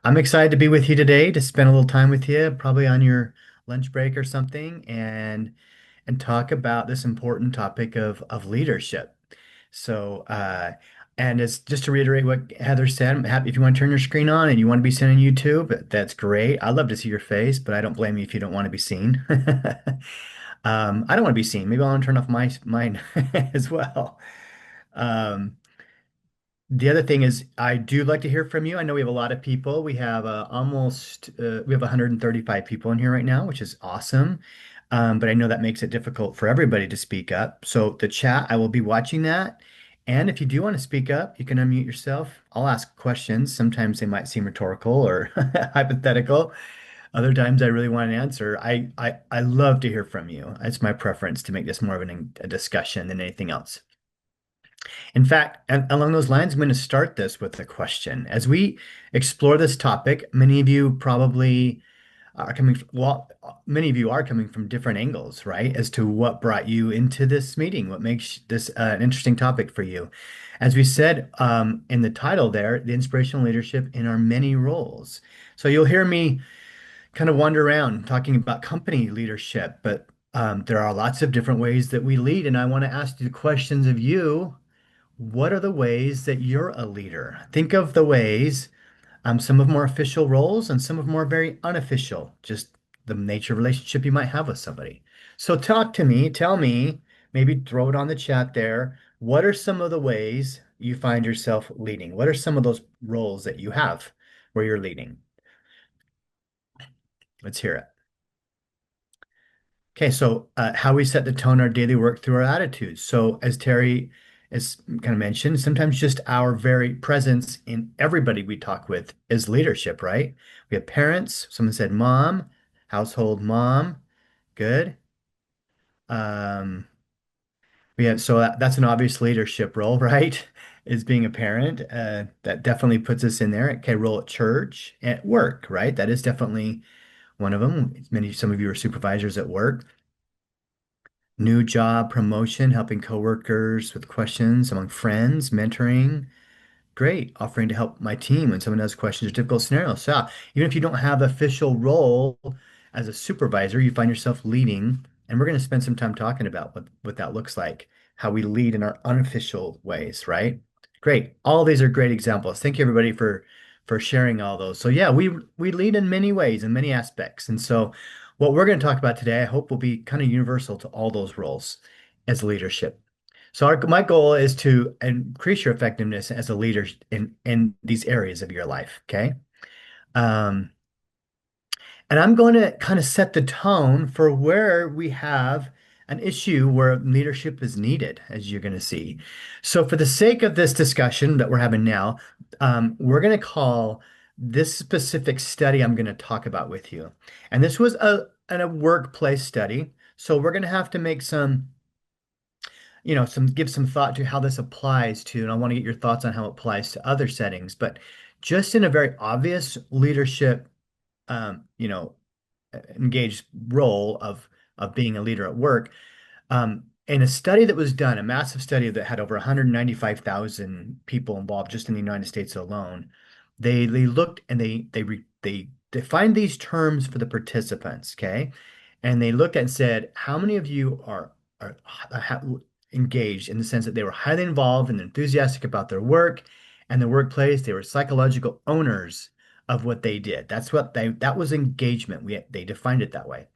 I'm excited to be with you today to spend a little time with you, probably on your lunch break or something, and talk about this important topic of leadership. So, and it's just to reiterate what Heather said. I'm happy if you want to turn your screen on and you want to be seen on YouTube, that's great. I'd love to see your face, but I don't blame you if you don't want to be seen. I don't want to be seen. Maybe I want to turn off my mine as well. Um, the other thing is, I do like to hear from you. I know we have a lot of people. We have we have 135 people in here right now, which is awesome. But I know that makes it difficult for everybody to speak up. So the chat, I will be watching that. And if you do want to speak up, you can unmute yourself. I'll ask questions. Sometimes they might seem rhetorical or hypothetical. Other times I really want an answer. I love to hear from you. It's my preference to make this more of a discussion than anything else. In fact, along those lines, I'm going to start this with a question. As we explore this topic, many of you probably are many of you are coming from different angles, right? As to what brought you into this meeting, what makes this an interesting topic for you. As we said in the title there, the inspirational leadership in our many roles. So you'll hear me kind of wander around talking about company leadership, but there are lots of different ways that we lead. And I want to ask you the questions of you. What are the ways that you're a leader? Think of the ways, some of more official roles and some of more very unofficial, just the nature of relationship you might have with somebody. So talk to me, tell me, maybe throw it on the chat there. What are some of the ways you find yourself leading? What are some of those roles that you have where you're leading? Let's hear it. Okay, so how we set the tone in our daily work through our attitudes. So as Terry has kind of mentioned, sometimes just our very presence in everybody we talk with is leadership, right? We have parents. Someone said mom, household mom. Good. Um, we have so that's an obvious leadership role, right? Is being a parent. That definitely puts us in there. Okay, role at church, at work, right? That is definitely one of them. Some of you are supervisors at work. New job, promotion, helping coworkers with questions among friends, mentoring. Great. Offering to help my team when someone has questions or difficult scenarios. So, even if you don't have official role as a supervisor, you find yourself leading. And we're going to spend some time talking about what that looks like, how we lead in our unofficial ways, right? Great. All these are great examples. Thank you everybody for sharing all those. So yeah, we lead in many ways, in many aspects. And so what we're going to talk about today, I hope will be kind of universal to all those roles as leadership. So my goal is to increase your effectiveness as a leader in these areas of your life. Okay. Um, and I'm going to kind of set the tone for where we have an issue where leadership is needed, as you're going to see. So, for the sake of this discussion that we're having now, we're going to call this specific study I'm going to talk about with you. And this was a workplace study. So, we're going to have to make give some thought to how this applies to, and I want to get your thoughts on how it applies to other settings, but just in a very obvious leadership, um, you know, engaged role of being a leader at work. In a study that was done, a massive study that had over 195,000 people involved just in the United States alone, they looked and they defined these terms for the participants, okay? And they looked at and said, how many of you are engaged in the sense that they were highly involved and enthusiastic about their work and the workplace. They were psychological owners of what they did. That was engagement. They defined it that way.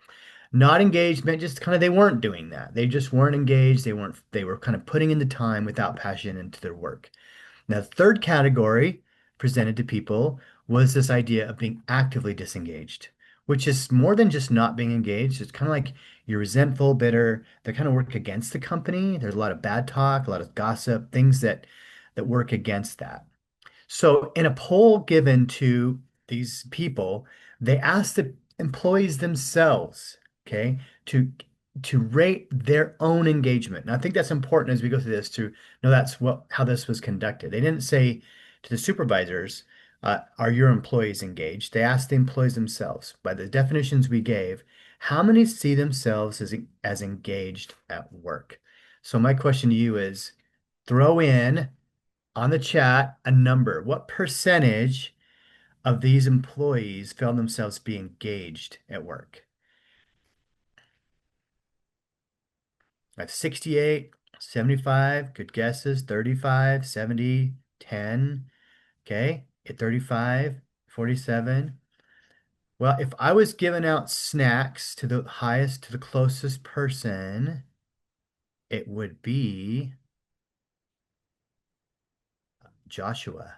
Not engaged meant just kind of they weren't doing that. They just weren't engaged. They were kind of putting in the time without passion into their work. Now, the third category presented to people was this idea of being actively disengaged, which is more than just not being engaged. It's kind of like you're resentful, bitter. They kind of work against the company. There's a lot of bad talk, a lot of gossip, things that work against that. So, in a poll given to these people, they asked the employees themselves, okay, to rate their own engagement. And I think that's important as we go through this to know that's what how this was conducted. They didn't say to the supervisors, "Are your employees engaged?" They asked the employees themselves. By the definitions we gave, how many see themselves as engaged at work? So my question to you is, throw in on the chat a number. What percentage of these employees found themselves being engaged at work? I have 68, 75, good guesses, 35, 70, 10. Okay, at 35, 47. Well, if I was giving out snacks to the highest, to the closest person, it would be Joshua,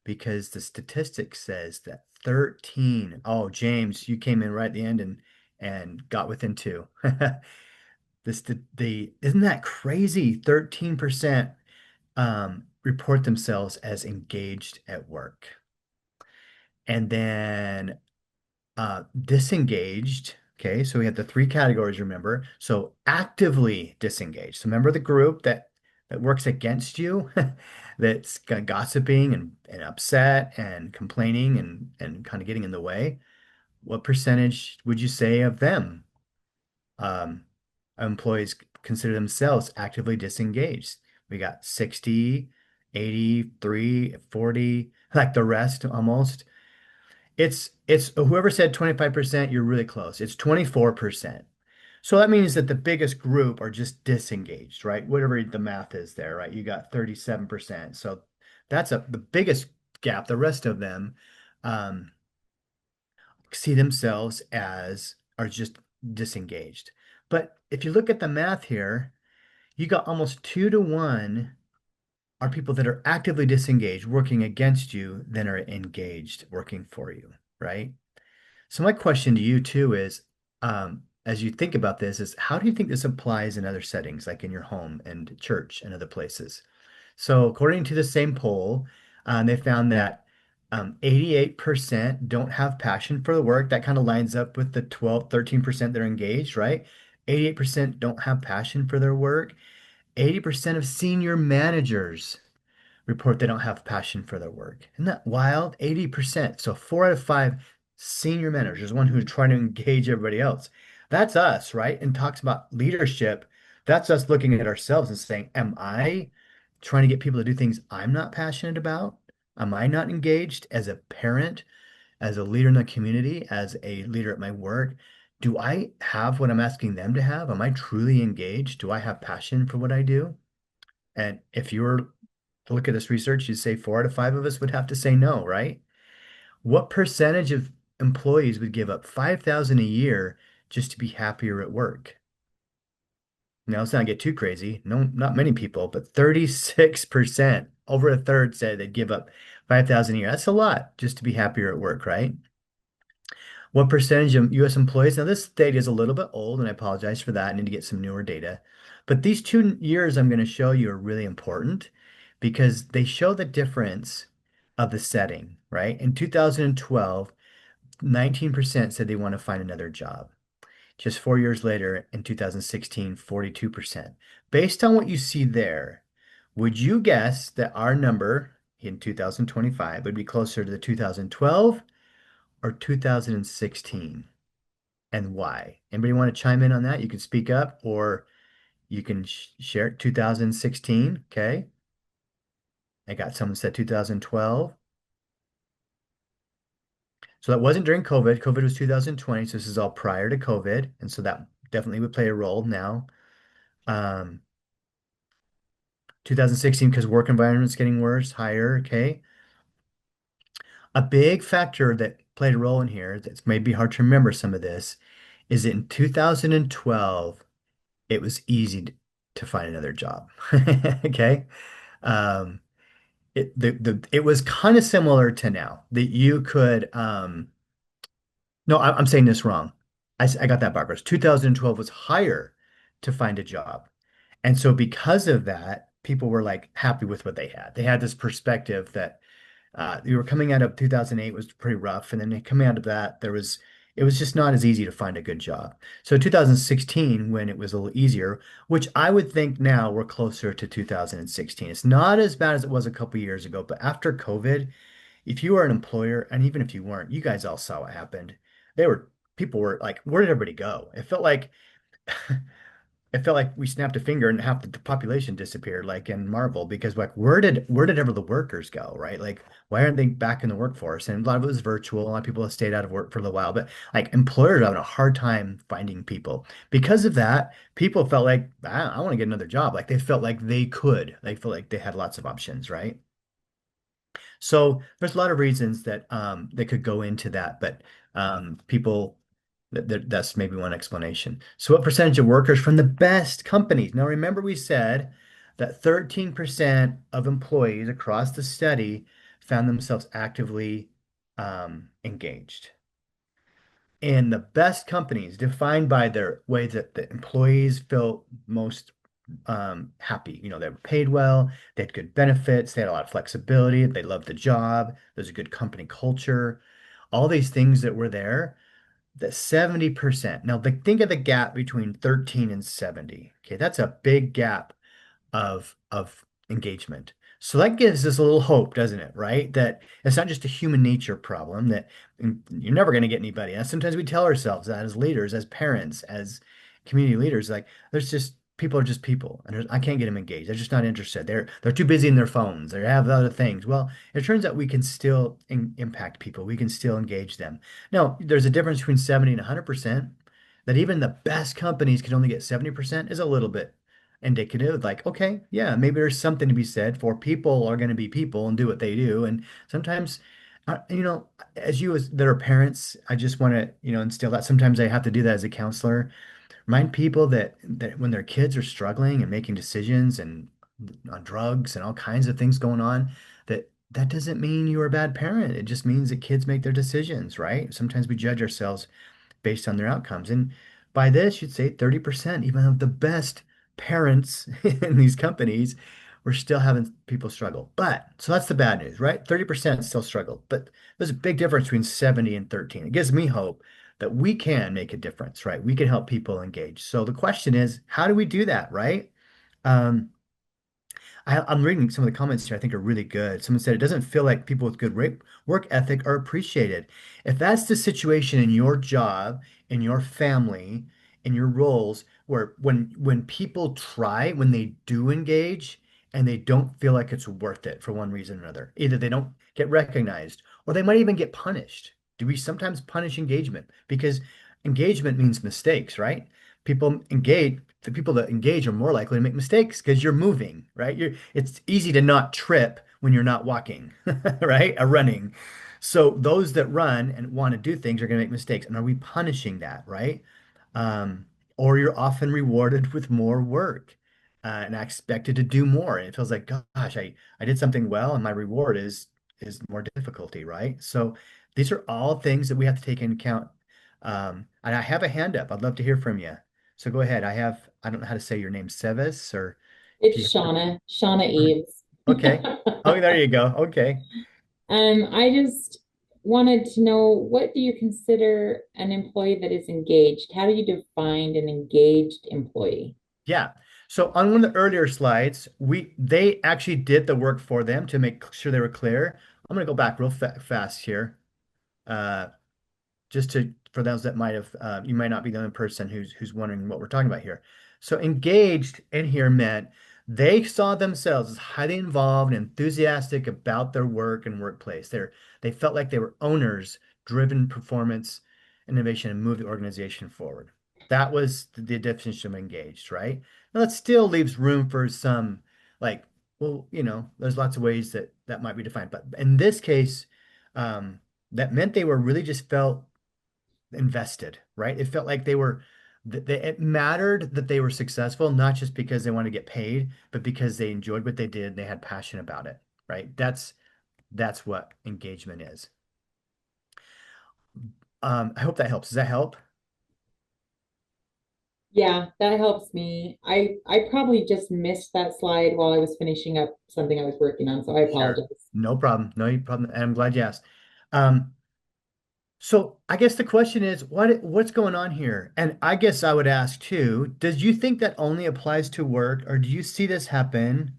because the statistic says that 13. Oh, James, you came in right at the end and got within two. The isn't that crazy? 13% report themselves as engaged at work. And then disengaged. Okay, so we have the three categories, remember? So actively disengaged. So remember the group that works against you, that's kind of gossiping and upset and complaining and kind of getting in the way. What percentage would you say of them, um, employees consider themselves actively disengaged? We got 60, 83, 40, like the rest almost. It's whoever said 25%, you're really close. It's 24%. So that means that the biggest group are just disengaged, right? Whatever the math is there, right? You got 37%. So that's the biggest gap. The rest of them um, see themselves as are just disengaged. But if you look at the math here, you got almost 2 to 1 are people that are actively disengaged, working against you, than are engaged, working for you, right? So my question to you too is, as you think about this, is how do you think this applies in other settings, like in your home and church and other places? So according to the same poll, they found that 88% don't have passion for the work. That kind of lines up with the 12, 13% that are engaged, right? 88% don't have passion for their work. 80% of senior managers report they don't have passion for their work. Isn't that wild? 80%. So 4 out of 5 senior managers, one who's trying to engage everybody else. That's us, right? And talks about leadership. That's us looking at ourselves and saying, am I trying to get people to do things I'm not passionate about? Am I not engaged as a parent, as a leader in the community, as a leader at my work? Do I have what I'm asking them to have? Am I truly engaged? Do I have passion for what I do? And if you were to look at this research, you'd say 4 out of 5 of us would have to say no, right? What percentage of employees would give up 5,000 a year just to be happier at work? Now, let's not get too crazy. No, not many people, but 36%, over a third said they'd give up 5,000 a year. That's a lot just to be happier at work, right? What percentage of U.S. employees? Now, this data is a little bit old, and I apologize for that. I need to get some newer data. But these 2 years I'm going to show you are really important because they show the difference of the setting, right? In 2012, 19% said they want to find another job. Just 4 years later, in 2016, 42%. Based on what you see there, would you guess that our number in 2025 would be closer to the 2012 or 2016? And why? Anybody want to chime in on that? You can speak up or you can share it. 2016. Okay. I got someone said 2012. So that wasn't during COVID. COVID was 2020. So this is all prior to COVID. And so that definitely would play a role now. Um, 2016, because work environment's getting worse, higher. Okay. A big factor that played a role in here, that's maybe hard to remember some of this, is in 2012, it was easy to find another job. Okay. Um, it was kind of similar to now that you could no, I'm saying this wrong. I got that backwards. 2012 was higher to find a job. And so because of that, people were like happy with what they had. They had this perspective that you were coming out of 2008 was pretty rough, and then coming out of that, it was just not as easy to find a good job. So 2016, when it was a little easier, which I would think now we're closer to 2016. It's not as bad as it was a couple years ago, but after COVID, if you were an employer, and even if you weren't, you guys all saw what happened. They were People were like, where did everybody go? It felt like it felt like we snapped a finger and half the population disappeared, like in Marvel, because like where did ever the workers go, right? Like why aren't they back in the workforce? And a lot of it was virtual. A lot of people have stayed out of work for a little while, but like employers are having a hard time finding people. Because of that, people felt like I want to get another job. Like they felt like they could. They felt like they had lots of options, right? So there's a lot of reasons that that could go into that, but people that's maybe one explanation. So what percentage of workers from the best companies? Now remember we said that 13% of employees across the study found themselves actively engaged. And the best companies defined by their way that the employees feel most happy. You know, they were paid well, they had good benefits, they had a lot of flexibility, they loved the job, there's a good company culture, all these things that were there. The 70%. Now, think of the gap between 13 and 70. Okay, that's a big gap of engagement. So that gives us a little hope, doesn't it? Right? That it's not just a human nature problem that you're never going to get anybody. And sometimes we tell ourselves that as leaders, as parents, as community leaders, like there's just people are just people, and I can't get them engaged. They're just not interested. They're too busy in their phones. They have other things. Well, it turns out we can still impact people. We can still engage them. Now, there's a difference between 70 and 100%. That even the best companies can only get 70% is a little bit indicative, like, okay, yeah, maybe there's something to be said for people are going to be people and do what they do. And sometimes, as you as that are parents, I just want to, instill that. Sometimes I have to do that as a counselor. Remind people that when their kids are struggling and making decisions and on drugs and all kinds of things going on, that doesn't mean you're a bad parent. It just means that kids make their decisions, right? Sometimes we judge ourselves based on their outcomes. And by this, you'd say 30%, even of the best parents in these companies, we're still having people struggle. But so that's the bad news, right? 30% still struggle. But there's a big difference between 70 and 13. It gives me hope that we can make a difference, right? We can help people engage. So the question is, how do we do that, right? Um, I'm reading some of the comments here I think are really good. Someone said it doesn't feel like people with good work ethic are appreciated. If that's the situation in your job, in your family, in your roles, where when people try, when they do engage, and they don't feel like it's worth it for one reason or another, either they don't get recognized or they might even get punished. Do we sometimes punish engagement? Because engagement means mistakes, right? The people that engage are more likely to make mistakes because you're moving, right? It's easy to not trip when you're not walking, right? Or running. So those that run and want to do things are going to make mistakes. And are we punishing that, right? Um, or you're often rewarded with more work and expected to do more. And it feels like, gosh, I did something well and my reward is more difficulty, right? So these are all things that we have to take into account. And I have a hand up. I'd love to hear from you. So go ahead. I don't know how to say your name, Sevis, or if you It's Shauna have, Eves. okay. Oh, there you go. Okay. I just wanted to know, what do you consider an employee that is engaged? How do you define an engaged employee? Yeah. So on one of the earlier slides, they actually did the work for them to make sure they were clear. I'm going to go back real fast here. Uh, just to for those that might have you might not be the only person who's wondering what we're talking about here. So engaged in here meant they saw themselves as highly involved and enthusiastic about their work and workplace. They felt like they were owners, driven performance, innovation, and move the organization forward. That was the definition of engaged, right? Now that still leaves room for some like, well, there's lots of ways that might be defined. But in this case, that meant they were really just felt invested, right? It felt like it mattered that they were successful, not just because they wanted to get paid, but because they enjoyed what they did, they had passion about it, right? That's what engagement is. I hope that helps. Does that help? Yeah, that helps me. I probably just missed that slide while I was finishing up something I was working on, so I Sure. apologize. No problem. No problem. And I'm glad you asked. Um, so I guess the question is, what's going on here? And I guess I would ask too, does you think that only applies to work, or do you see this happen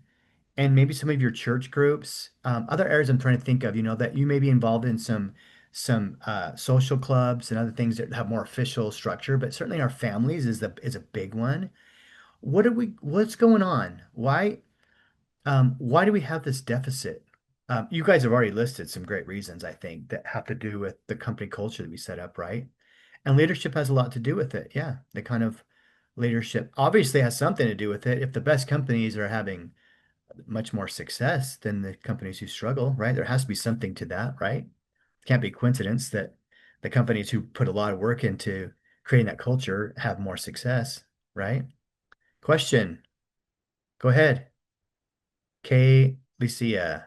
and maybe some of your church groups, other areas I'm trying to think of, that you may be involved in some social clubs and other things that have more official structure, but certainly our families is a big one. what's going on? Why do we have this deficit? You guys have already listed some great reasons, I think, that have to do with the company culture that we set up, right? And leadership has a lot to do with it. Yeah, the kind of leadership obviously has something to do with it. If the best companies are having much more success than the companies who struggle, right? There has to be something to that, right? Can't be a coincidence that the companies who put a lot of work into creating that culture have more success, right? Question. Go ahead. Kay Lucia.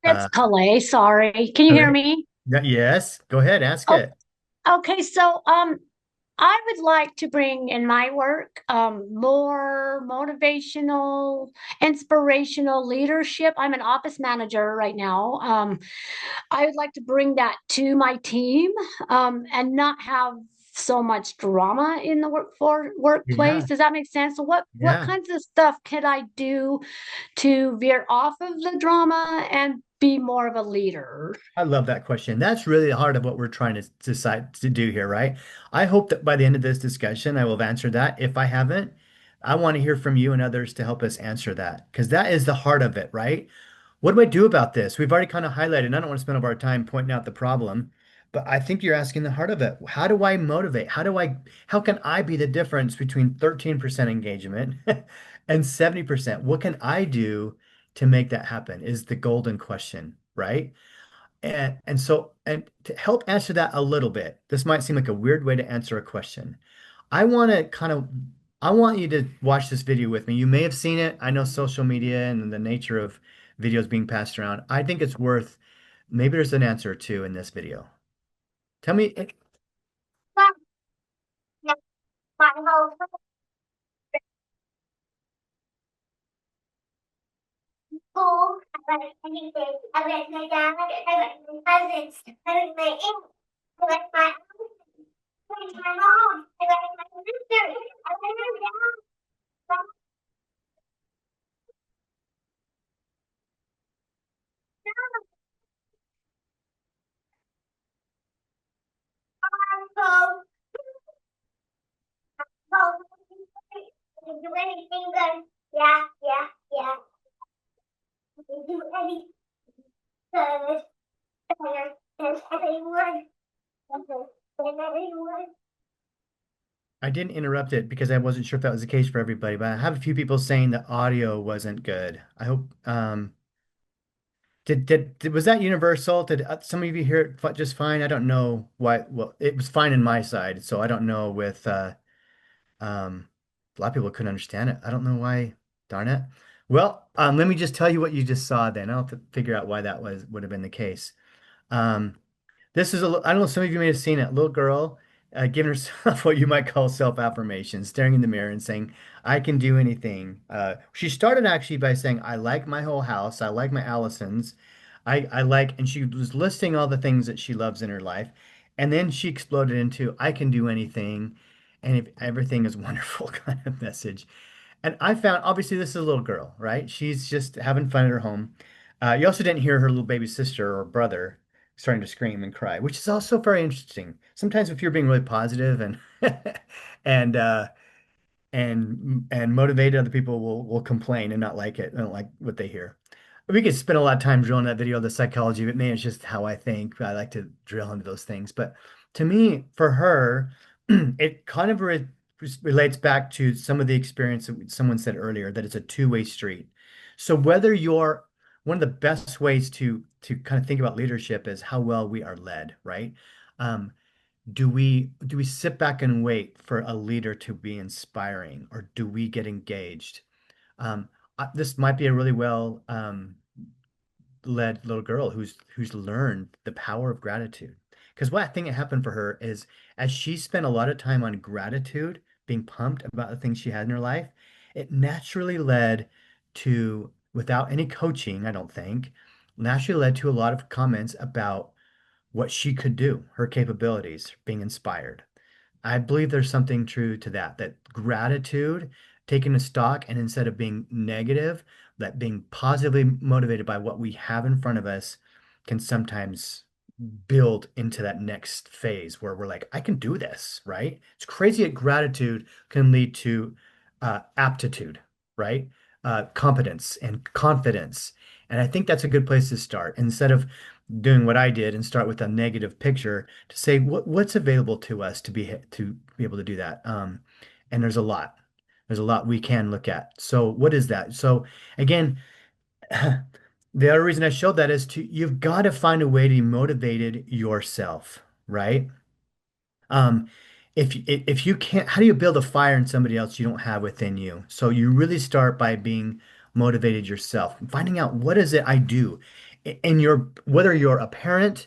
It's Uh, Calais. Sorry. Can you hear Hello. me? Yes, go ahead, ask Oh, it. okay. I would like to bring in my work more motivational, inspirational leadership. I'm an office manager right now. I would like to bring that to my team and not have so much drama in the workplace. Yeah, Does that make sense? So what yeah. kinds of stuff could I do to veer off of the drama and be more of a leader? I love that question. That's really the heart of what we're trying to decide to do here, right? I hope that by the end of this discussion, I will have answered that. If I haven't, I want to hear from you and others to help us answer that because that is the heart of it, right? What do I do about this? We've already kind of highlighted, and I don't want to spend all our time pointing out the problem, but I think you're asking the heart of it. How do I motivate? How can I be the difference between 13% engagement and 70%? What can I do to make that happen is the golden question, right? And to help answer that a little bit, this might seem like a weird way to answer a question. I want to kind of I want you to watch this video with me. You may have seen it. I know social media and the nature of videos being passed around. I think it's worth maybe there's an answer or two in this video. Tell me, Cô, bạn anh đi về, anh về ngày ra, anh về anh về anh về em, anh về mà anh về ngon, anh về anh biết chưa, anh về ra, xong rồi không, you do anything good, yeah, yeah, yeah, you do anything good, better than everyone, better than everyone. I didn't interrupt it because I wasn't sure if that was the case for everybody, but I have a few people saying the audio wasn't good. I hope was that universal? Did some of you hear it just fine? I don't know why. Well, it was fine in my side, so I don't know with a lot of people couldn't understand it. I don't know why. Darn it. Well, let me just tell you what you just saw then. I'll have to figure out why that would have been the case. Um, this is I don't know, some of you may have seen it. A little girl giving herself what you might call self-affirmation, staring in the mirror and saying, I can do anything. She started actually by saying, I like my whole house. I like my Allisons. I like, and she was listing all the things that she loves in her life. And then she exploded into, I can do anything. And if everything is wonderful kind of message. And I found, obviously, this is a little girl, right? She's just having fun at her home. You also didn't hear her little baby sister or brother starting to scream and cry, which is also very interesting. Sometimes if you're being really positive and and and motivated, other people will complain and not like it, don't like what they hear. We could spend a lot of time drilling that video, the psychology of it. Maybe it's just how I think. I like to drill into those things. But to me, for her, it kind of relates back to some of the experience that someone said earlier, that it's a two-way street. So whether you're one of the best ways to kind of think about leadership is how well we are led, right? Um, do we sit back and wait for a leader to be inspiring, or do we get engaged? This might be a really well led little girl who's learned the power of gratitude. Because what I think that happened for her is as she spent a lot of time on gratitude, being pumped about the things she had in her life, it naturally led to, without any coaching, I don't think, naturally led to a lot of comments about what she could do, her capabilities, being inspired. I believe there's something true to that, that gratitude, taking a stock, and instead of being negative, that being positively motivated by what we have in front of us can sometimes build into that next phase where we're like, I can do this, right? It's crazy that gratitude can lead to aptitude, right? Competence and confidence. And I think that's a good place to start. Instead of doing what I did and start with a negative picture, to say what's available to us to be able to do that. And there's a lot. There's a lot we can look at. So what is that? So again, the other reason I showed that is you've got to find a way to be motivated yourself, right? Um, if you can't, how do you build a fire in somebody else you don't have within you? So you really start by being motivated yourself, finding out what is it I do, and your whether you're a parent,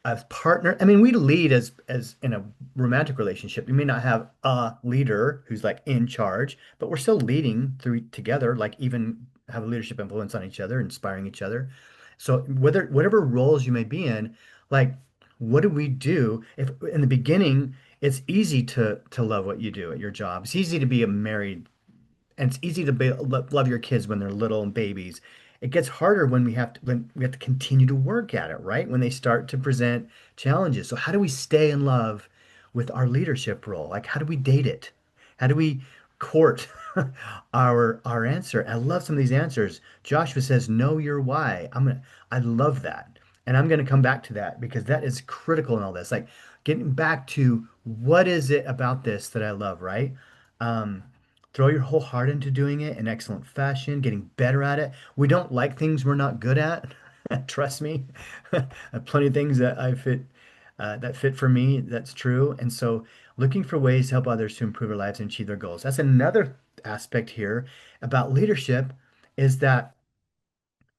a partner. I mean, we lead as in a romantic relationship. You may not have a leader who's like in charge, but we're still leading through together, like even have a leadership influence on each other, inspiring each other. So whatever roles you may be in, like what do we do if in the beginning it's easy to love what you do at your job. It's easy to be a married and it's easy to love your kids when they're little and babies. It gets harder when we have to continue to work at it, right? When they start to present challenges. So how do we stay in love with our leadership role? Like how do we date it? How do we court our answer? I love some of these answers. Joshua says, "Know your why." I love that. And I'm gonna come back to that because that is critical in all this. Like getting back to what is it about this that I love, right? Um, Throw your whole heart into doing it in excellent fashion, getting better at it. We don't like things we're not good at. Trust me. Plenty of things that fit for me. That's true. And so looking for ways to help others to improve their lives and achieve their goals. That's another aspect here about leadership is that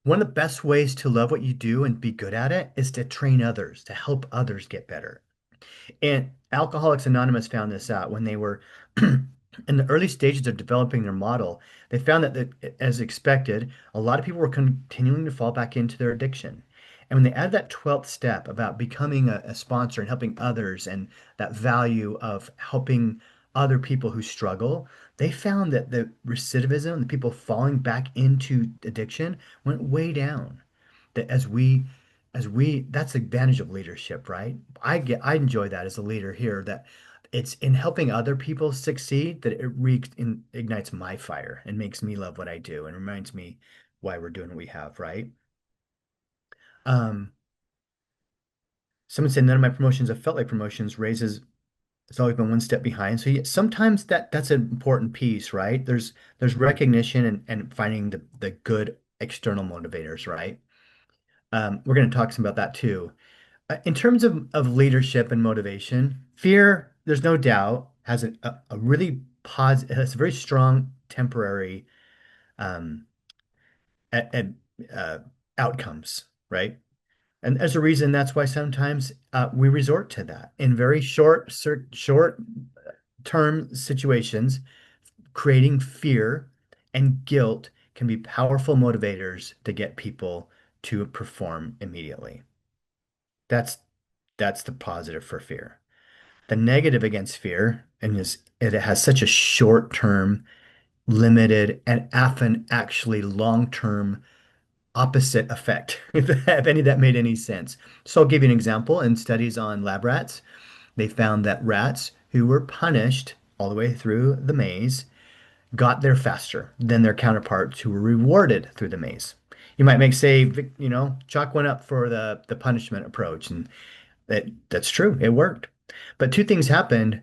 one of the best ways to love what you do and be good at it is to train others, to help others get better. And Alcoholics Anonymous found this out when they were in the early stages of developing their model. They found as expected, a lot of people were continuing to fall back into their addiction. And when they added that 12th step about becoming a sponsor and helping others and that value of helping other people who struggle, they found that the recidivism, the people falling back into addiction, went way down that as we that's the advantage of leadership, right? I enjoy that as a leader here that it's in helping other people succeed that it ignites my fire and makes me love what I do and reminds me why we're doing what we have, right? Um, Someone said none of my promotions have felt like promotions, raises it's always been one step behind. So yeah, sometimes that's an important piece, right? There's recognition and finding the good external motivators, right? We're going to talk some about that too. In terms of leadership and motivation, fear, there's no doubt, has a really positive, has a very strong temporary um, a, uh, outcomes, right? And as a reason, that's why sometimes we resort to that in very short term situations. Creating fear and guilt can be powerful motivators to get people to perform immediately. That's that's the positive for fear. The negative against fear, and is it has such a short-term, limited, and often actually long-term opposite effect, if any of that made any sense. So I'll give you an example. In studies on lab rats, they found that rats who were punished all the way through the maze got there faster than their counterparts who were rewarded through the maze. You might make say, chalk one up for the punishment approach, and that's true. It worked. But two things happened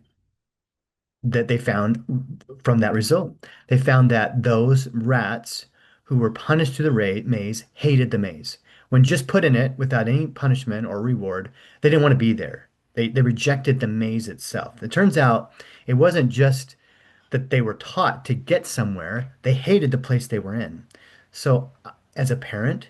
that they found from that result. They found that those rats who were punished to the maze hated the maze. When just put in it without any punishment or reward, they didn't want to be there. They rejected the maze itself. It turns out it wasn't just that they were taught to get somewhere, they hated the place they were in. So, as a parent,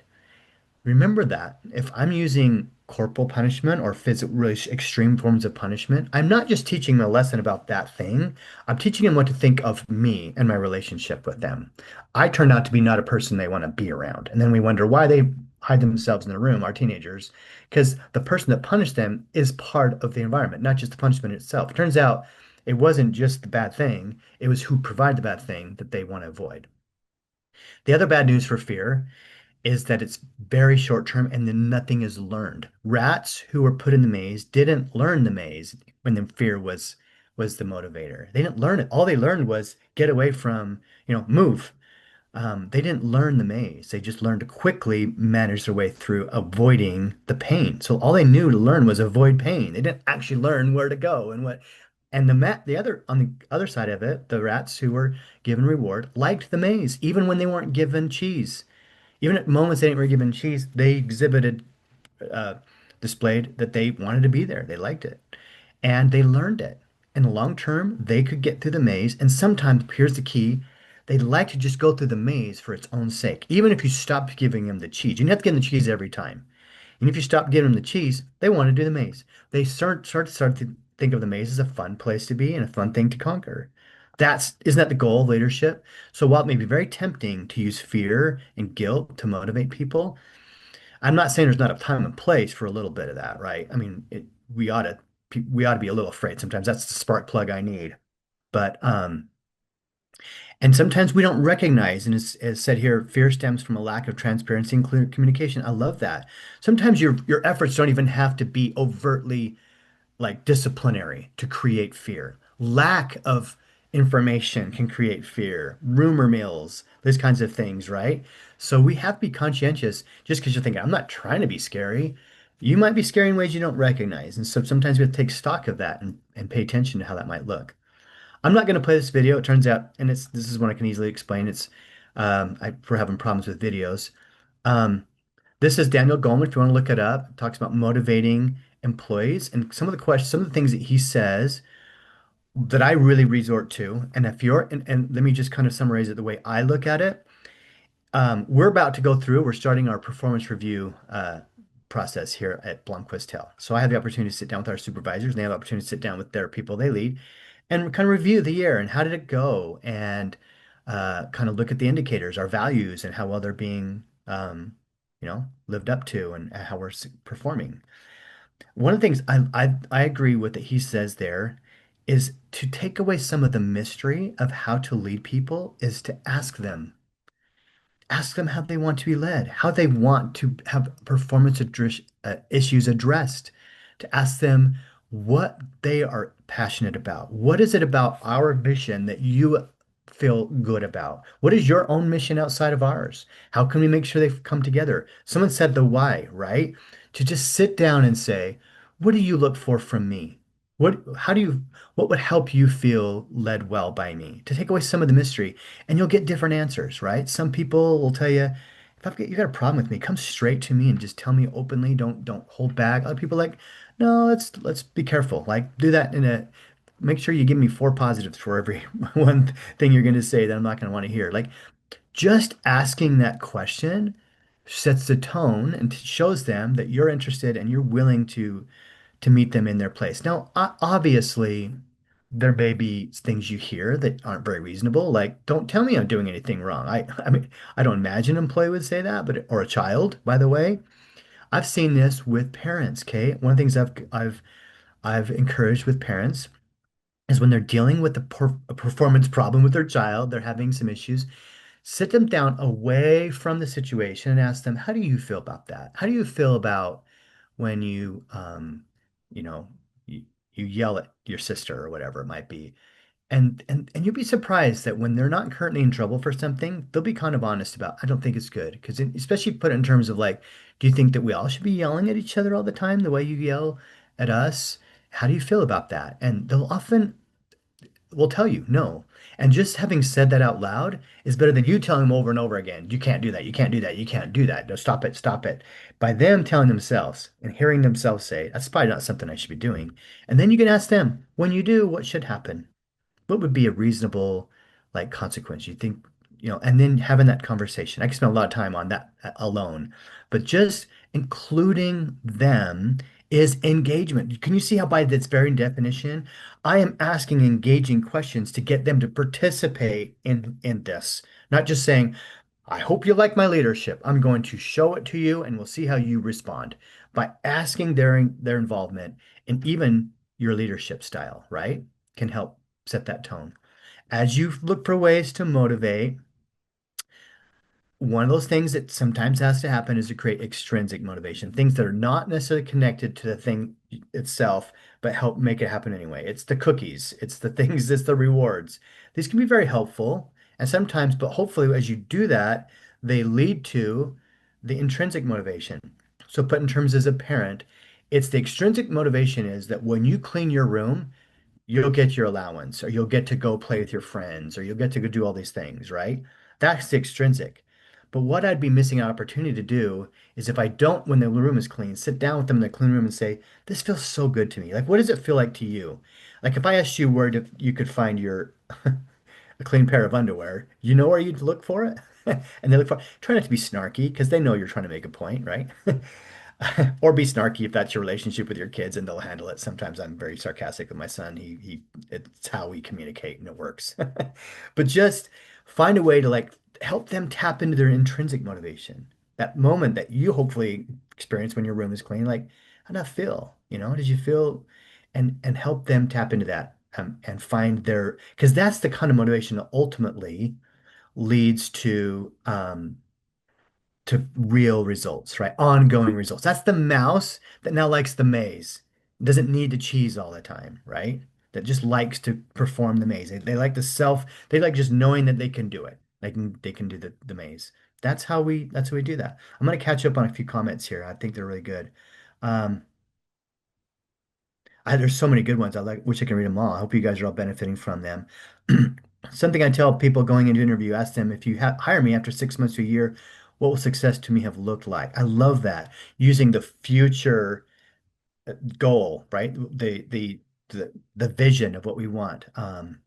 remember that if I'm using corporal punishment or physical, really extreme forms of punishment, I'm not just teaching them a lesson about that thing. I'm teaching them what to think of me and my relationship with them. I turned out to be not a person they want to be around. And then we wonder why they hide themselves in the room, our teenagers, because the person that punished them is part of the environment, not just the punishment itself. It turns out it wasn't just the bad thing, it was who provided the bad thing that they want to avoid. The other bad news for fear is that it's very short term and then nothing is learned. Rats who were put in the maze didn't learn the maze when the fear was the motivator. They didn't learn it. All they learned was get away from, move. They didn't learn the maze. They just learned to quickly manage their way through avoiding the pain. So all they knew to learn was avoid pain. They didn't actually learn where to go and what. And the other on the other side of it, the rats who were given reward liked the maze, even when they weren't given cheese. Even at moments they were given cheese, they exhibited, uh, displayed that they wanted to be there. They liked it. And they learned it. In the long term, they could get through the maze. And sometimes, here's the key, they like to just go through the maze for its own sake. Even if you stop giving them the cheese, you don't have to give them the cheese every time. And if you stop giving them the cheese, they want to do the maze. They start to think of the maze as a fun place to be and a fun thing to conquer. Isn't that the goal of leadership? So while it may be very tempting to use fear and guilt to motivate people, I'm not saying there's not a time and place for a little bit of that, right? I mean, we ought to we ought to be a little afraid sometimes. That's the spark plug I need. But and sometimes we don't recognize, and as said here, fear stems from a lack of transparency and clear communication. I love that. Sometimes your efforts don't even have to be overtly like disciplinary to create fear. Lack of information can create fear, rumor mills, these kinds of things, right? So we have to be conscientious just because you're thinking, I'm not trying to be scary. You might be scary in ways you don't recognize. And so sometimes we have to take stock of that and pay attention to how that might look. I'm not going to play this video. It turns out, and this is one I can easily explain. We're having problems with videos. Um, this is Daniel Goleman. If you want to look it up, it talks about motivating employees and some of the things that he says that I really resort to. And and let me just kind of summarize it the way I look at it. We're about to go through, we're starting our performance review process here at Blomquist Hill. So I have the opportunity to sit down with our supervisors, and they have the opportunity to sit down with their people they lead and kind of review the year and how did it go and kind of look at the indicators, our values, and how well they're being, lived up to and how we're performing. One of the things I agree with that he says there is to take away some of the mystery of how to lead people is to ask them how they want to be led, how they want to have issues addressed, to ask them what they are passionate about. What is it about our mission that you feel good about? What is your own mission outside of ours? How can we make sure they come together? Someone said the why, right? To just sit down and say, what do you look for from me? What would help you feel led well by me? To take away some of the mystery and you'll get different answers, right? Some people will tell you, you got a problem with me, come straight to me and just tell me openly. Don't hold back. Other people are like, no, let's be careful. Like do that make sure you give me four positives for every one thing you're going to say that I'm not going to want to hear. Like just asking that question sets the tone and shows them that you're interested and you're willing to meet them in their place. Now, obviously, there may be things you hear that aren't very reasonable. Like, don't tell me I'm doing anything wrong. I mean, I don't imagine an employee would say that, but or a child, by the way. I've seen this with parents, okay? One of the things I've encouraged with parents is when they're dealing with a performance problem with their child, they're having some issues, sit them down away from the situation and ask them, how do you feel about that? How do you feel about when you know, you, you yell at your sister or whatever it might be? And you'd be surprised that when they're not currently in trouble for something, they'll be kind of honest about, I don't think it's good. Because especially put it in terms of like, do you think that we all should be yelling at each other all the time the way you yell at us? How do you feel about that? And they'll often will tell you no. And just having said that out loud is better than you telling them over and over again, you can't do that, you can't do that, you can't do that. No, stop it, stop it. By them telling themselves and hearing themselves say, that's probably not something I should be doing. And then you can ask them, when you do, what should happen? What would be a reasonable like consequence you think, and then having that conversation. I can spend a lot of time on that alone, but just including them is engagement. Can you see how by its very definition I am asking engaging questions to get them to participate in this, not just saying, I hope you like my leadership. I'm going to show it to you and we'll see how you respond by asking their involvement and even your leadership style, right? Can help set that tone. As you look for ways to motivate, one of those things that sometimes has to happen is to create extrinsic motivation, things that are not necessarily connected to the thing itself, but help make it happen anyway. It's the cookies, it's the things, it's the rewards. These can be very helpful, and sometimes, but hopefully, as you do that, they lead to the intrinsic motivation. So, put in terms as a parent, it's the extrinsic motivation is that when you clean your room, you'll get your allowance, or you'll get to go play with your friends, or you'll get to go do all these things, right? That's the extrinsic. But what I'd be missing an opportunity to do is if I don't, when the room is clean, sit down with them in the clean room and say, this feels so good to me. Like, what does it feel like to you? Like, if I asked you where you could find your a clean pair of underwear, you know where you'd look for it? And they look for, try not to be snarky because they know you're trying to make a point, right? Or be snarky if that's your relationship with your kids and they'll handle it. Sometimes I'm very sarcastic with my son. It's how we communicate and it works. But just find a way to like help them tap into their intrinsic motivation. That moment that you hopefully experience when your room is clean, like, how did that feel? You know, did you feel and help them tap into that and find their because that's the kind of motivation that ultimately leads to real results, right? Ongoing results. That's the mouse that now likes the maze. Doesn't need to cheese all the time, right? That just likes to perform the maze. They like they like just knowing that they can do it. They can do the maze. That's how we do that. I'm gonna catch up on a few comments here. I think they're really good. Um, there's so many good ones. I like wish I can read them all. I hope you guys are all benefiting from them. Something I tell people going into interview, ask them if you hire me after 6 months to a year, what will success to me have looked like? I love that using the future goal, right? The vision of what we want. When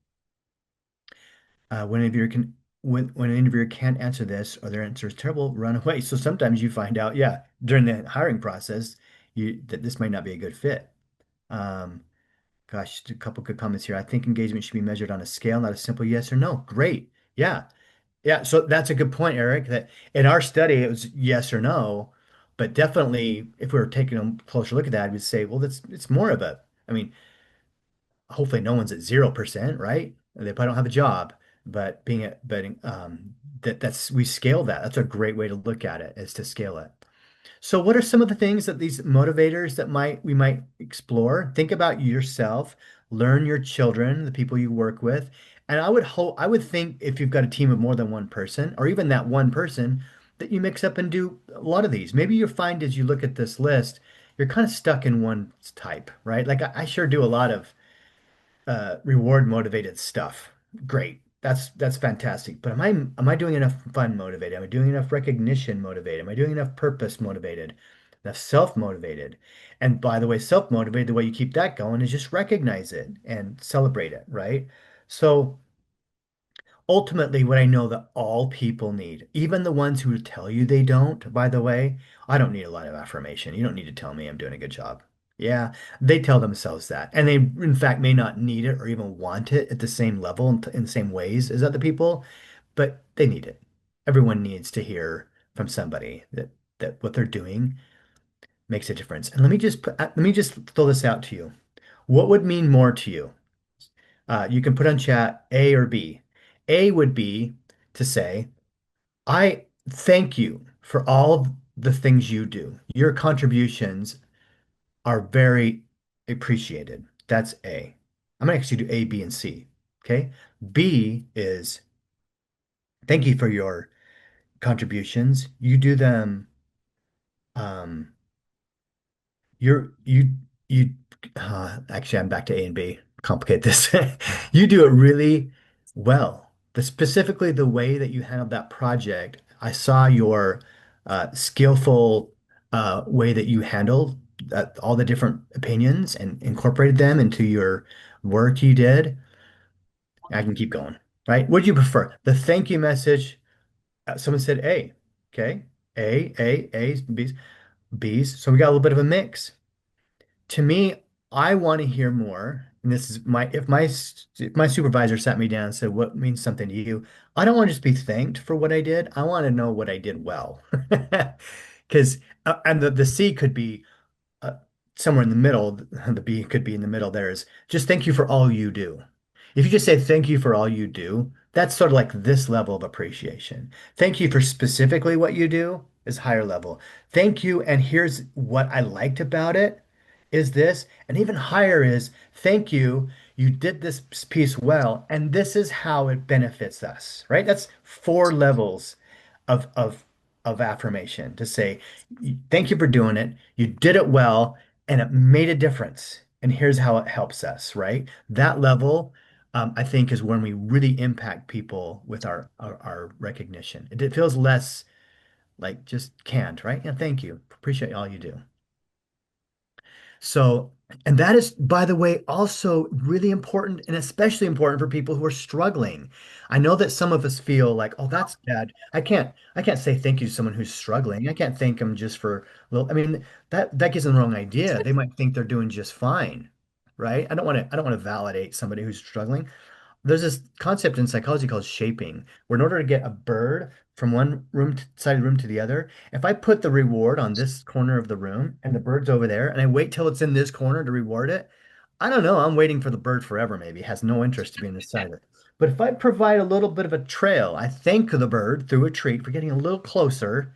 an interviewer can when an interviewer can't answer this or their answer is terrible, run away. So sometimes you find out, yeah, during the hiring process, you that this might not be a good fit. Um, Gosh, a couple good comments here. I think engagement should be measured on a scale, not a simple yes or no. Great. Yeah. Yeah. So that's a good point, Eric, that in our study, it was yes or no. But definitely, if we were taking a closer look at that, we'd say, well, it's more of a, I mean, hopefully no one's at 0%, right? They probably don't have a job, but that's we scale that. That's a great way to look at it, is to scale it. So what are some of the things that these motivators that we might explore? Think about yourself, learn your children, the people you work with. And I would think if you've got a team of more than one person, or even that one person, that you mix up and do a lot of these. Maybe you find as you look at this list, you're kind of stuck in one type, right? Like I sure do a lot of reward motivated stuff. Great. That's fantastic. But am I doing enough fun motivated? Am I doing enough recognition motivated? Am I doing enough purpose motivated? Enough self motivated? And by the way, self motivated, the way you keep that going is just recognize it and celebrate it, right? So ultimately, what I know that all people need, even the ones who tell you they don't, by the way, I don't need a lot of affirmation. You don't need to tell me I'm doing a good job. Yeah, they tell themselves that. And they, in fact, may not need it or even want it at the same level in the same ways as other people, but they need it. Everyone needs to hear from somebody that what they're doing makes a difference. And let me just throw this out to you. What would mean more to you? You can put on chat A or B. A would be to say, I thank you for all the things you do. Your contributions are very appreciated. That's A. I'm going to actually do A, B, and C. Okay. B is thank you for your contributions. You do them um, you you actually I'm back to A and B. Complicate this. You do it really well. Specifically the way that you handled that project. I saw your skillful way that you handled all the different opinions and incorporated them into your work you did. I can keep going. Right? What do you prefer? The thank you message. Someone said A. Okay. A's, B's, B's. So we got a little bit of a mix. To me, I want to hear more. And this is if my supervisor sat me down and said, "What means something to you?" I don't want to just be thanked for what I did. I want to know what I did well. Because and the C could be uh, somewhere in the middle. The B could be in the middle. There is just thank you for all you do. If you just say thank you for all you do, that's sort of like this level of appreciation. Thank you for specifically what you do is higher level. Thank you, and here's what I liked about it is this, and even higher is thank you, you did this piece well, and this is how it benefits us, right? That's four levels of affirmation to say, thank you for doing it. You did it well, and it made a difference. And here's how it helps us, right? That level, I think, is when we really impact people with our recognition. It feels less like just canned, right? Yeah, thank you. Appreciate all you do. So, and that is, by the way, also really important and especially important for people who are struggling. I know that some of us feel like, oh, that's bad. I can't say thank you to someone who's struggling. I can't thank them just for little, I mean, that gives them the wrong idea. They might think they're doing just fine, right? I don't want to validate somebody who's struggling. There's this concept in psychology called shaping, where in order to get a bird from one side of the room to the other, if I put the reward on this corner of the room and the bird's over there, and I wait till it's in this corner to reward it, I don't know. I'm waiting for the bird forever, maybe. It has no interest to be in this side of it. But if I provide a little bit of a trail, I thank the bird through a treat for getting a little closer,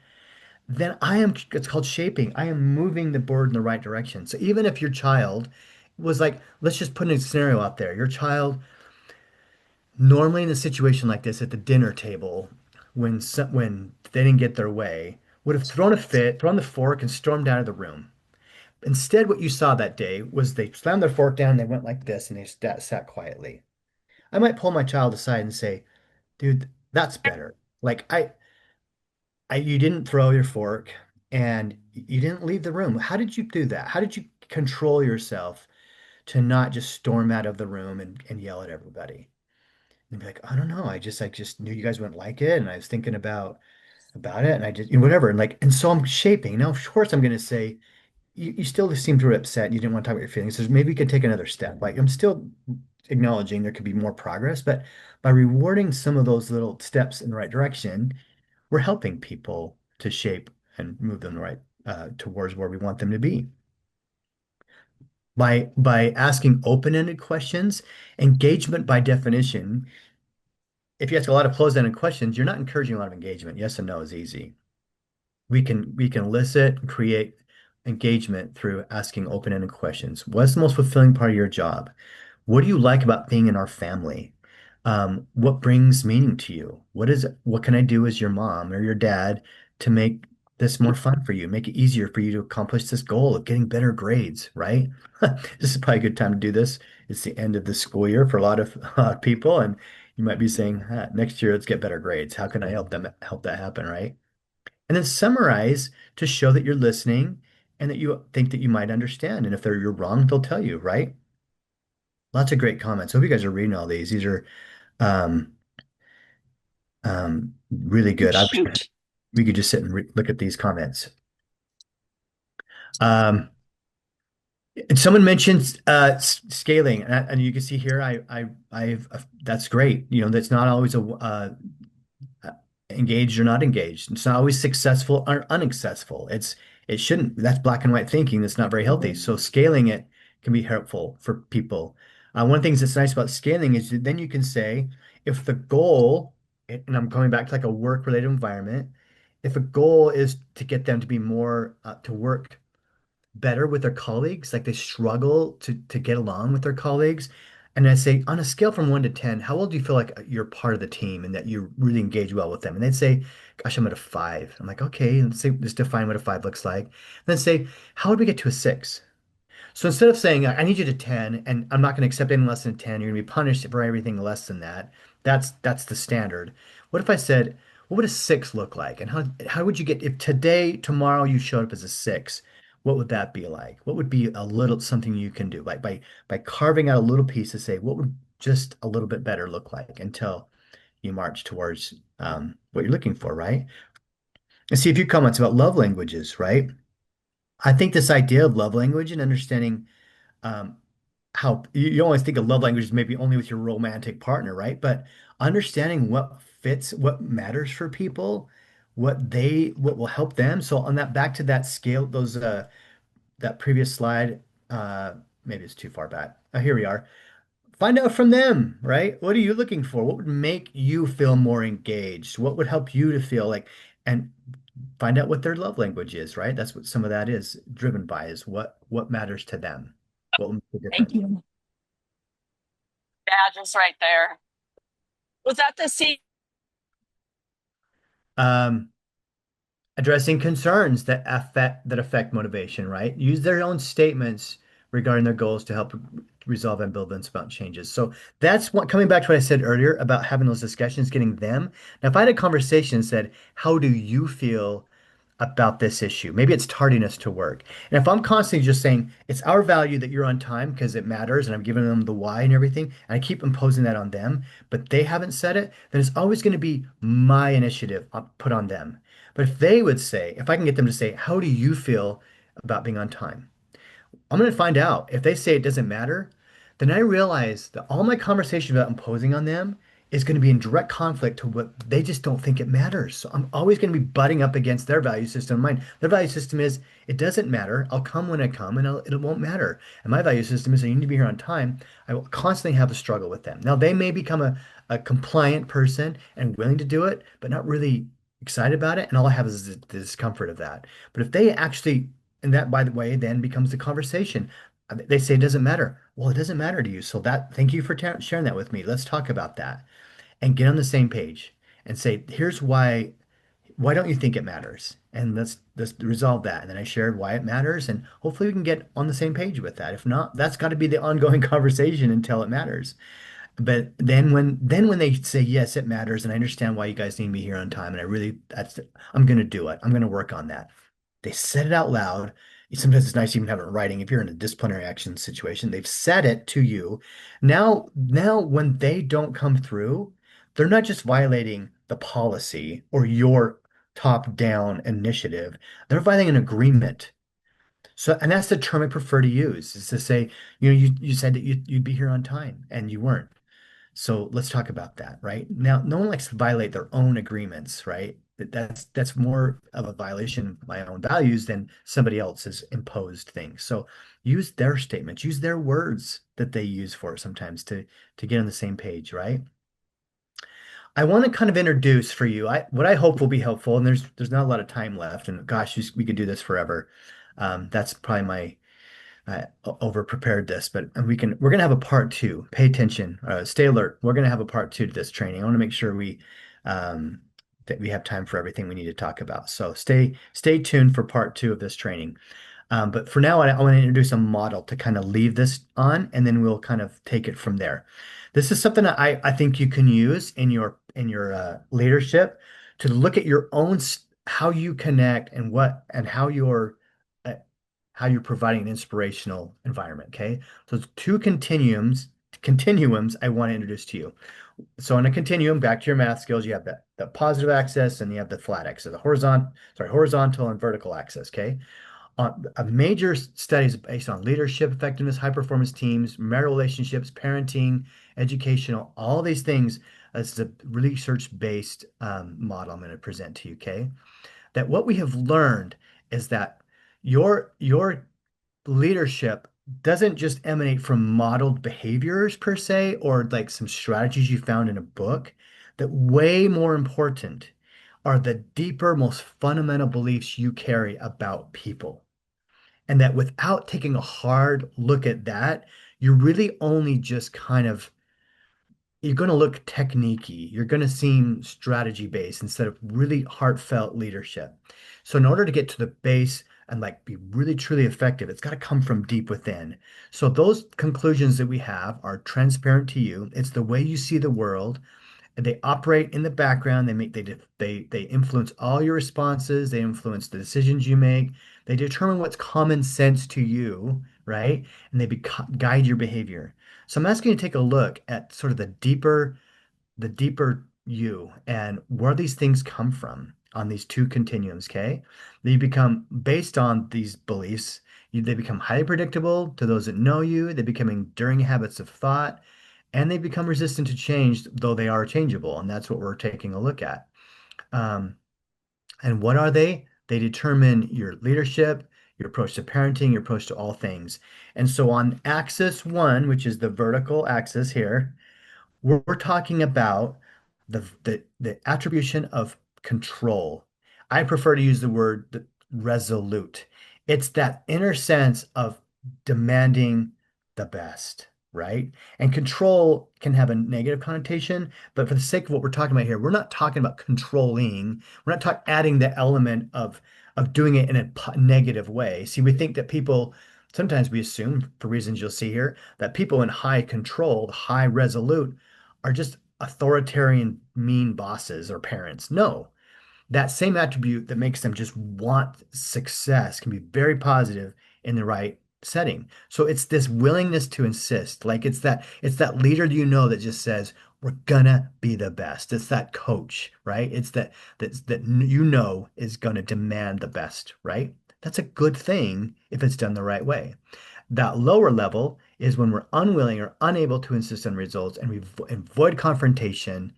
then it's called shaping. I am moving the bird in the right direction. So even if your child was like, let's just put a scenario out there. Your child normally in a situation like this at the dinner table, when they didn't get their way, would have thrown a fit, thrown the fork, and stormed out of the room. Instead, what you saw that day was they slammed their fork down, they went like this, and they sat quietly. I might pull my child aside and say, "Dude, that's better. Like you didn't throw your fork, and you didn't leave the room. How did you do that? How did you control yourself to not just storm out of the room and yell at everybody?" And be like, I don't know. I just knew you guys wouldn't like it, and I was thinking about it, and I just whatever, and so I'm shaping. Now, of course, I'm going to say you still seem to be upset. And you didn't want to talk about your feelings. So maybe we could take another step. Like I'm still acknowledging there could be more progress, but by rewarding some of those little steps in the right direction, we're helping people to shape and move them right towards where we want them to be. By asking open-ended questions, engagement by definition, if you ask a lot of closed-ended questions, you're not encouraging a lot of engagement. Yes and no is easy. We can elicit and create engagement through asking open-ended questions. What's the most fulfilling part of your job? What do you like about being in our family? What brings meaning to you? What can I do as your mom or your dad to make this more fun for you, make it easier for you to accomplish this goal of getting better grades, right? This is probably a good time to do this. It's the end of the school year for a lot of people, and you might be saying, next year, let's get better grades. How can I help that happen, right? And then summarize to show that you're listening and that you think that you might understand. And if you're wrong, they'll tell you, right? Lots of great comments. Hope you guys are reading all these. These are um, really good. We could just sit and look at these comments. Um, and someone mentioned scaling, and you can see here, I've that's great. That's not always uh, engaged or not engaged. It's not always successful or unsuccessful. It shouldn't. That's black and white thinking. That's not very healthy. So scaling it can be helpful for people. One of the things that's nice about scaling is that then you can say if the goal, and I'm going back to like a work-related environment, if a goal is to get them to be more to work better with their colleagues, like they struggle to get along with their colleagues. And I say, on a scale from 1 to 10, how well do you feel like you're part of the team and that you really engage well with them? And they'd say, gosh, I'm at a 5. I'm like, okay, let's define what a 5 looks like. And then say, how would we get to a 6? So instead of saying, I need you to 10 and I'm not going to accept any less than 10, you're going to be punished for everything less than that. That's the standard. What if I said, what would a 6 look like? And how would you get if today, tomorrow you showed up as a 6? What would that be like? What would be a little something you can do? Like by carving out a little piece to say, what would just a little bit better look like until you march towards what you're looking for, right? And see a few comments about love languages, right? I think this idea of love language and understanding um, how you always think of love languages maybe only with your romantic partner, right? But understanding what fits, what matters for people, what will help them. So on that, back to that scale, that previous slide, maybe it's too far back. Here we are. find out from them, right? What are you looking for? What would make you feel more engaged? What would help you to feel like, and find out what their love language is, right? That's what some of that is driven by, is what matters to them. What will make a Thank difference? you. Badges right there. Was that the C? Um, Addressing concerns that affect motivation, right? Use their own statements regarding their goals to help resolve ambivalence about changes. So that's what, coming back to what I said earlier about having those discussions, getting them. Now, if I had a conversation and said, "How do you feel about this issue?" Maybe it's tardiness to work. And if I'm constantly just saying it's our value that you're on time because it matters, and I'm giving them the why and everything, and I keep imposing that on them, but they haven't said it, then it's always going to be my initiative put on them. But if they would say, if I can get them to say, "How do you feel about being on time?" I'm going to find out. If they say it doesn't matter, then I realize that all my conversation about imposing on them is going to be in direct conflict to what they just don't think it matters. So I'm always going to be butting up against their value system and mine. Their value system is it doesn't matter. I'll come when I come and it won't matter. And my value system is I need to be here on time. I will constantly have a struggle with them. Now, they may become a compliant person and willing to do it, but not really excited about it. And all I have is the discomfort of that. But if they actually, and that, by the way, then becomes the conversation. They say it doesn't matter. Well, it doesn't matter to you. So thank you for sharing that with me. Let's talk about that and get on the same page and say, here's why. Why don't you think it matters? And let's resolve that. And then I shared why it matters, and hopefully we can get on the same page with that. If not, that's got to be the ongoing conversation until it matters. But then when they say yes, it matters, and I understand why you guys need me here on time, and I'm gonna do it. I'm gonna work on that. They said it out loud. Sometimes it's nice to even have it in writing. If you're in a disciplinary action situation, they've said it to you. Now when they don't come through, they're not just violating the policy or your top-down initiative. They're violating an agreement. So, and that's the term I prefer to use, is to say, you said that you'd be here on time and you weren't. So let's talk about that, right? Now, no one likes to violate their own agreements, right? That's more of a violation of my own values than somebody else's imposed things. So use their statements, use their words that they use for it sometimes to get on the same page, right? I want to kind of introduce for you, what I hope will be helpful, and there's not a lot of time left, and gosh, we could do this forever. That's probably my over prepared this, but we're gonna have a part two. Pay attention, stay alert. We're gonna have a part two to this training. I want to make sure um, that we have time for everything we need to talk about. So stay tuned for part two of this training. But for now, I want to introduce a model to kind of leave this on, and then we'll kind of take it from there. This is something that I think you can use in your leadership to look at your own how you connect and uh, how you're providing an inspirational environment. Okay, so it's two continuums I want to introduce to you. So in a continuum, back to your math skills, you have the positive axis and you have the flat axis, the horizontal and vertical axis. Okay, a major studies based on leadership, effectiveness, high performance teams, marital relationships, parenting, educational, all these things. This is a research-based model I'm going to present to you, okay? That what we have learned is that your leadership doesn't just emanate from modeled behaviors per se, or like some strategies you found in a book. That way more important are the deeper, most fundamental beliefs you carry about people. And that without taking a hard look at that, you're really only just kind of, you're going to look techniquey. You're going to seem strategy based instead of really heartfelt leadership. So in order to get to the base and like be really truly effective, it's got to come from deep within. So those conclusions that we have are transparent to you. It's the way you see the world. They operate in the background. They influence all your responses. They influence the decisions you make. They determine what's common sense to you, right? And they guide your behavior. So I'm asking you to take a look at sort of the deeper you and where these things come from on these two continuums, okay? They become based on these beliefs. They become highly predictable to those that know you. They become enduring habits of thought, and they become resistant to change, though they are changeable. And that's what we're taking a look at. Um, and what are they? They determine your leadership, your approach to parenting, your approach to all things. And so on axis one, which is the vertical axis here, we're talking about the attribution of control. I prefer to use the word resolute. It's that inner sense of demanding the best, right? And control can have a negative connotation, but for the sake of what we're talking about here, we're not talking about controlling. We're not talking adding the element of doing it in a negative way. See, we think that people sometimes we assume, for reasons you'll see here, that people in high control, high resolute, are just authoritarian, mean bosses or parents. No, that same attribute that makes them just want success can be very positive in the right setting. So it's this willingness to insist. Like it's that leader that just says, we're gonna be the best. It's that coach, right? It's that is gonna demand the best, right? That's a good thing if it's done the right way. That lower level is when we're unwilling or unable to insist on results and we avoid confrontation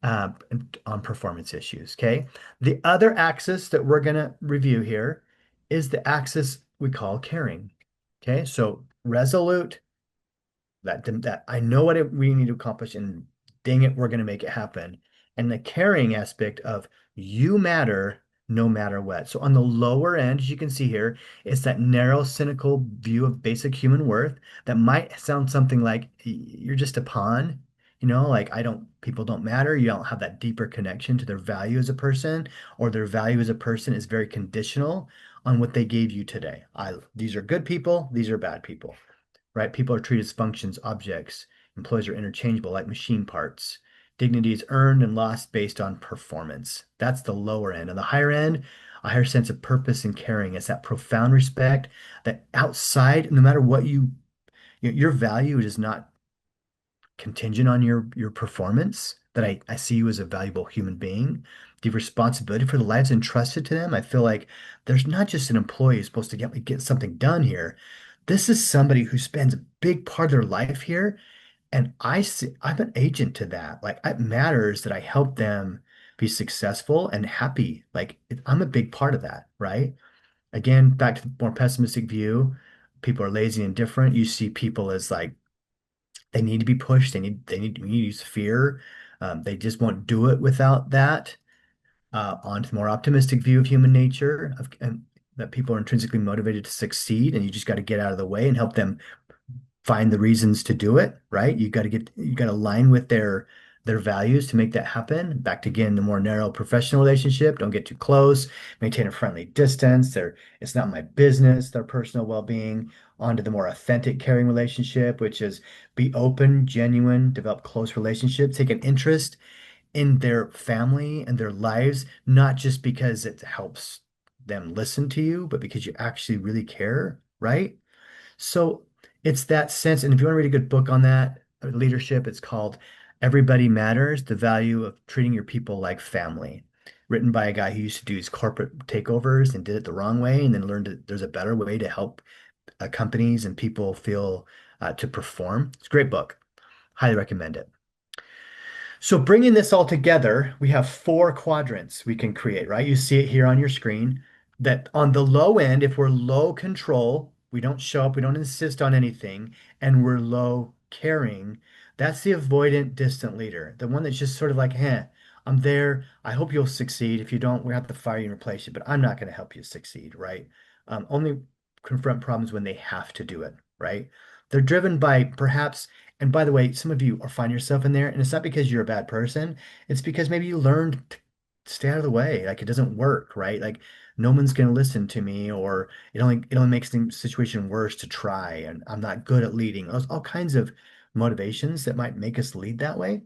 uh, on performance issues. Okay. The other axis that we're going to review here is the axis we call caring. Okay. So resolute, that I know we need to accomplish, and dang it, we're going to make it happen. And the caring aspect of you matter no matter what. So on the lower end, as you can see here, it's that narrow, cynical view of basic human worth that might sound something like you're just a pawn, like people don't matter. You don't have that deeper connection to their value as a person, or their value as a person is very conditional on what they gave you today. These are good people, these are bad people, right? People are treated as functions, objects. Employees are interchangeable like machine parts. Dignity is earned and lost based on performance. That's the lower end. On the higher end, a higher sense of purpose and caring. It's that profound respect that outside, no matter what your value is not contingent on your performance, that I see you as a valuable human being. The responsibility for the lives entrusted to them. I feel like there's not just an employee who's supposed to get something done here. This is somebody who spends a big part of their life here. And I'm an agent to that. Like it matters that I help them be successful and happy. Like I'm a big part of that, right? Again, back to the more pessimistic view, people are lazy and different. You see people as like they need to be pushed. We need to use fear. They just won't do it without that. On to the more optimistic view of human nature, and that people are intrinsically motivated to succeed, and you just got to get out of the way and help them find the reasons to do it, right? You got to align with their values to make that happen. Back to again, the more narrow professional relationship. Don't get too close. Maintain a friendly distance. It's not my business, their personal well-being. On to the more authentic, caring relationship, which is be open, genuine, develop close relationships, take an interest in their family and their lives, not just because it helps them listen to you, but because you actually really care, right? So it's that sense. And if you want to read a good book on that, leadership, it's called Everybody Matters, The Value of Treating Your People Like Family, written by a guy who used to do his corporate takeovers and did it the wrong way, and then learned that there's a better way to help companies and people feel to perform. It's a great book. Highly recommend it. So bringing this all together, we have four quadrants we can create, right? You see it here on your screen that on the low end, if we're low control, we don't show up, we don't insist on anything, and we're low caring, that's the avoidant, distant leader, the one that's just sort of like, I'm there. I hope you'll succeed. If you don't, we have to fire you and replace you, but I'm not going to help you succeed, right? Only confront problems when they have to do it, right? They're driven by perhaps, and by the way, some of you are find yourself in there, and it's not because you're a bad person. It's because maybe you learned to stay out of the way. Like it doesn't work, right? Like no one's going to listen to me, or it only makes the situation worse to try, and I'm not good at leading. There's all kinds of motivations that might make us lead that way.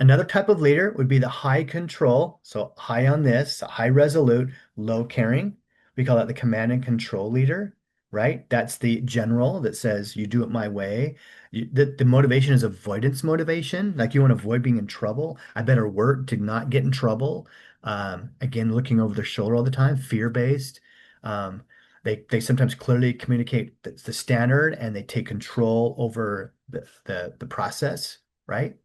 Another type of leader would be the high control. So high on this, high resolute, low caring. We call that the command and control leader, right? That's the general that says, you do it my way. The motivation is avoidance motivation. Like you want to avoid being in trouble. I better work to not get in trouble. Again, looking over their shoulder all the time, fear-based. They sometimes clearly communicate the standard, and they take control over the process, right?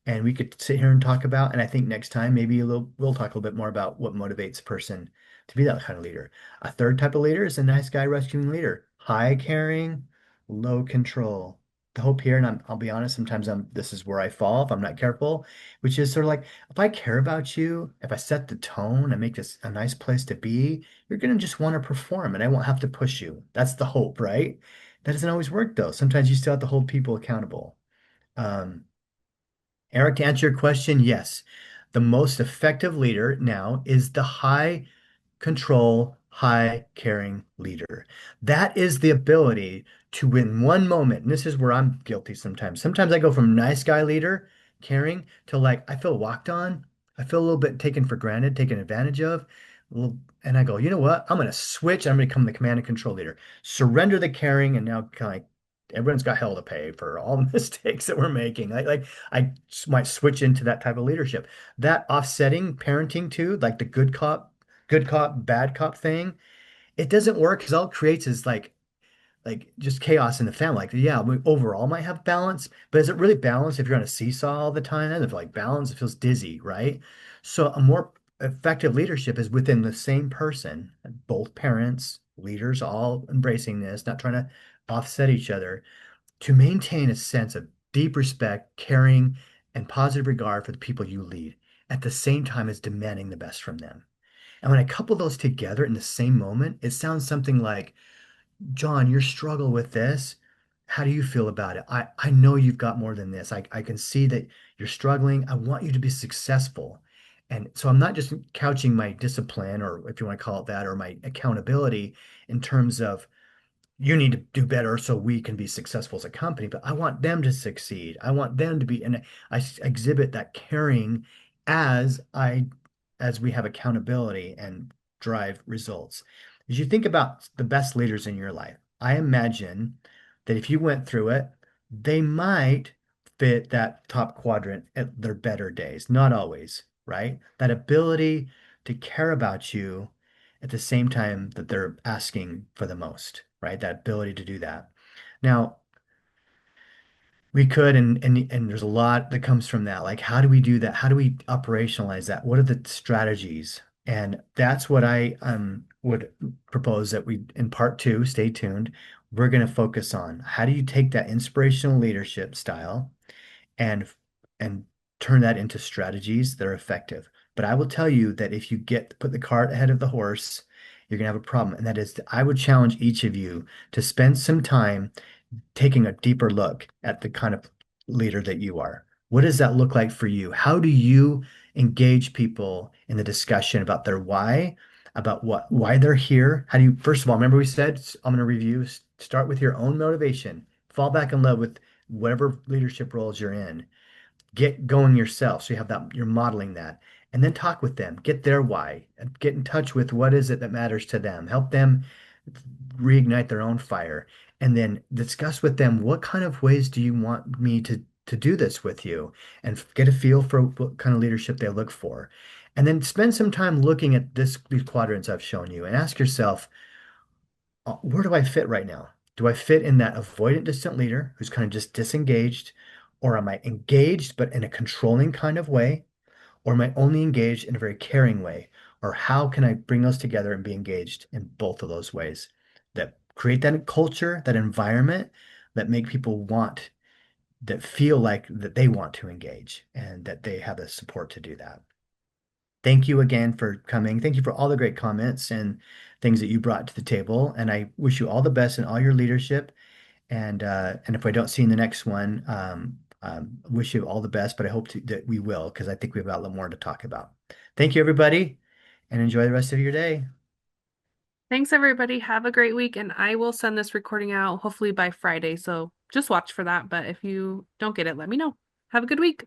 And we could sit here and talk about, and I think next time maybe we'll talk a little bit more about what motivates a person to be that kind of leader. A third type of leader is a nice guy rescuing leader. High caring, low control. The hope here, and I'll be honest, sometimes this is where I fall if I'm not careful, which is sort of like if I care about you, if I set the tone and make this a nice place to be, you're gonna just want to perform and I won't have to push you. That's the hope, right? That doesn't always work though. Sometimes you still have to hold people accountable. Um, Eric, to answer your question, yes. The most effective leader now is the high control, high caring leader. That is the ability to, in one moment, and this is where I'm guilty sometimes. Sometimes I go from nice guy leader, caring, to like, I feel walked on. I feel a little bit taken for granted, taken advantage of. A little, and I go, you know what? I'm going to switch. I'm going to become the command and control leader. Surrender the caring, and now kind of everyone's got hell to pay for all the mistakes that we're making. Like I might switch into that type of leadership. That offsetting parenting too, like the good cop, bad cop thing, it doesn't work because all it creates is like just chaos in the family. Like, yeah, we overall might have balance, but is it really balanced if you're on a seesaw all the time? And if like balance, it feels dizzy, right? So a more effective leadership is within the same person, both parents, leaders, all embracing this, not trying to offset each other, to maintain a sense of deep respect, caring, and positive regard for the people you lead, at the same time as demanding the best from them. And when I couple those together in the same moment, it sounds something like, John, your struggle with this, how do you feel about it? I know you've got more than this. I can see that you're struggling. I want you to be successful. And so I'm not just couching my discipline, or if you want to call it that, or my accountability in terms of you need to do better so we can be successful as a company, but I want them to succeed. I want them to be, and exhibit that caring as I, as we have accountability and drive results. As you think about the best leaders in your life, I imagine that if you went through it, they might fit that top quadrant at their better days. Not always, right? That ability to care about you at the same time that they're asking for the most, right? That ability to do that. Now, we could, and there's a lot that comes from that. Like, how do we do that? How do we operationalize that? What are the strategies? And that's what I would propose that we, in part two, stay tuned, we're going to focus on. How do you take that inspirational leadership style and and turn that into strategies that are effective? But I will tell you that if you put the cart ahead of the horse, you're gonna have a problem. And that is, I would challenge each of you to spend some time taking a deeper look at the kind of leader that you are. What does that look like for you? How do you engage people in the discussion about their why, about why they're here? How do you, first of all, remember we said, I'm going to review, start with your own motivation, fall back in love with whatever leadership roles you're in, get going yourself. So you have that, you're modeling that, and then talk with them, get their why, and get in touch with what is it that matters to them, help them reignite their own fire, and then discuss with them what kind of ways do you want me to do this with you, and get a feel for what kind of leadership they look for. And then spend some time looking at these quadrants I've shown you and ask yourself, where do I fit right now? Do I fit in that avoidant distant leader who's kind of just disengaged? Or am I engaged but in a controlling kind of way? Or am I only engaged in a very caring way? Or how can I bring those together and be engaged in both of those ways that create that culture, that environment that make people want, that feel like that they want to engage and that they have the support to do that. Thank you again for coming. Thank you for all the great comments and things that you brought to the table. And I wish you all the best in all your leadership. And if I don't see you in the next one, wish you all the best. But I hope that we will, because I think we've got a little more to talk about. Thank you, everybody, and enjoy the rest of your day. Thanks, everybody. Have a great week, and I will send this recording out hopefully by Friday. So just watch for that. But if you don't get it, let me know. Have a good week.